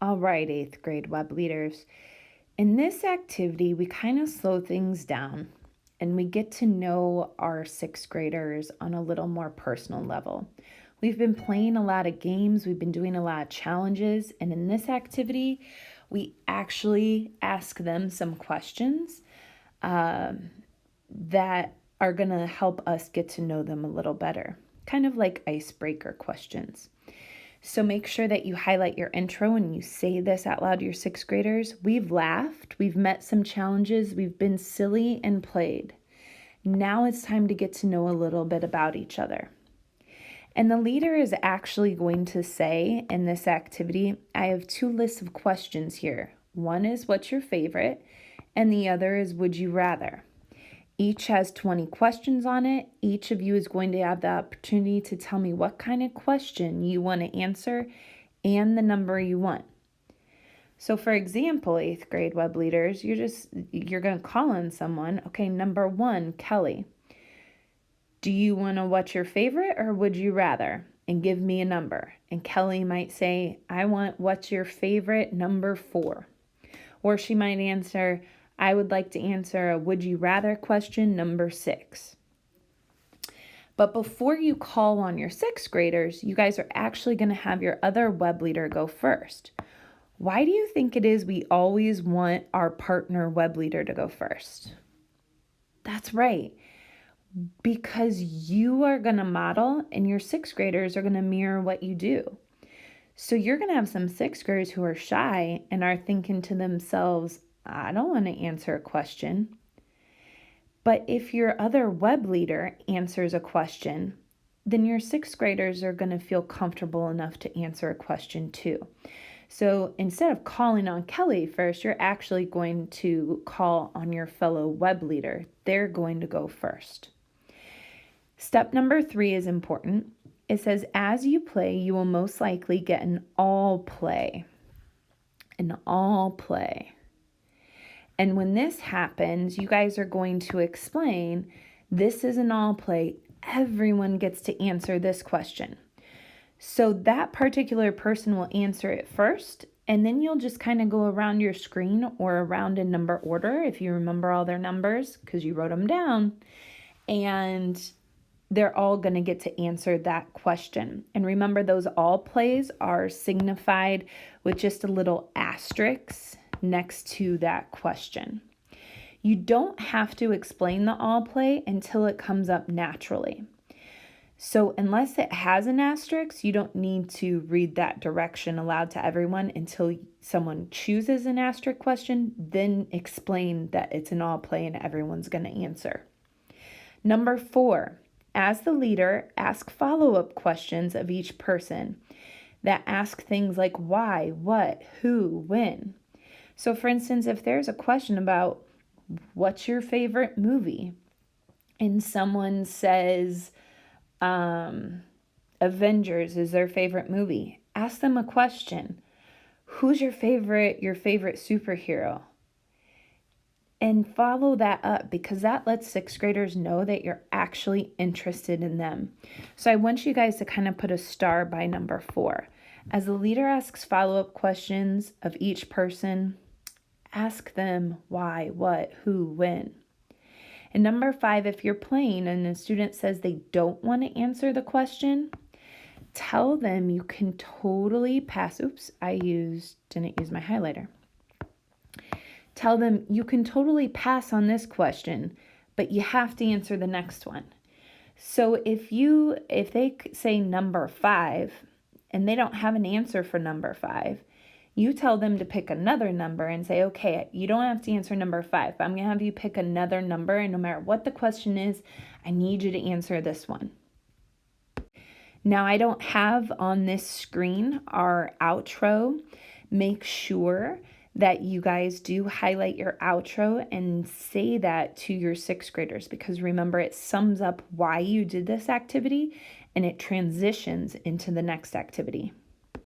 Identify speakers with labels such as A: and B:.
A: All right, eighth grade web leaders. In this activity, we kind of slow things down and we get to know our sixth graders on a little more personal level. We've been playing a lot of games, we've been doing a lot of challenges, and in this activity, we actually ask them some questions that are going to help us get to know them a little better, kind of like icebreaker questions. So make sure that you highlight your intro and you say this out loud to your sixth graders. We've laughed, we've met some challenges, we've been silly and played. Now it's time to get to know a little bit about each other. And the leader is actually going to say in this activity, I have two lists of questions here. One is what's your favorite, and the other is would you rather. Each has 20 questions on it. Each of you is going to have the opportunity to tell me what kind of question you want to answer and the number you want. So for example, eighth grade web leaders, you're going to call on someone. Okay, number 1, Kelly. Do you want to what's your favorite or would you rather? And give me a number. And Kelly might say, I want what's your favorite number 4. Or she might answer, I would like to answer a would you rather question number 6. But before you call on your sixth graders, you guys are actually going to have your other web leader go first. Why do you think it is we always want our partner web leader to go first? That's right. Because you are going to model and your sixth graders are going to mirror what you do. So you're going to have some sixth graders who are shy and are thinking to themselves, I don't want to answer a question. But if your other web leader answers a question, then your sixth graders are going to feel comfortable enough to answer a question too. So instead of calling on Kelly first, you're actually going to call on your fellow web leader. They're going to go first. Step number 3 is important. It says, as you play, you will most likely get an all play. An all play. And when this happens, you guys are going to explain, this is an all play. Everyone gets to answer this question. So that particular person will answer it first, and then you'll just kind of go around your screen or around in number order if you remember all their numbers because you wrote them down. And they're all going to get to answer that question. And remember, those all plays are signified with just a little asterisk next to that question. You don't have to explain the all play until it comes up naturally. So unless it has an asterisk, you don't need to read that direction aloud to everyone until someone chooses an asterisk question, then explain that it's an all play and everyone's going to answer. Number 4, as the leader, ask follow-up questions of each person that ask things like why, what, who, when. So for instance, if there's a question about what's your favorite movie, and someone says Avengers is their favorite movie, ask them a question. Who's your favorite superhero? And follow that up because that lets sixth graders know that you're actually interested in them. So I want you guys to kind of put a star by number 4. As the leader asks follow-up questions of each person, ask them why, what, who, when. And number 5, if you're playing and a student says they don't want to answer the question, tell them you can totally pass. Oops, didn't use my highlighter. Tell them you can totally pass on this question, but you have to answer the next one. So if they say number 5 and they don't have an answer for number 5, you tell them to pick another number and say, okay, you don't have to answer number 5, but I'm going to have you pick another number, and no matter what the question is, I need you to answer this one. Now, I don't have on this screen our outro. Make sure that you guys do highlight your outro and say that to your sixth graders because remember, it sums up why you did this activity and it transitions into the next activity.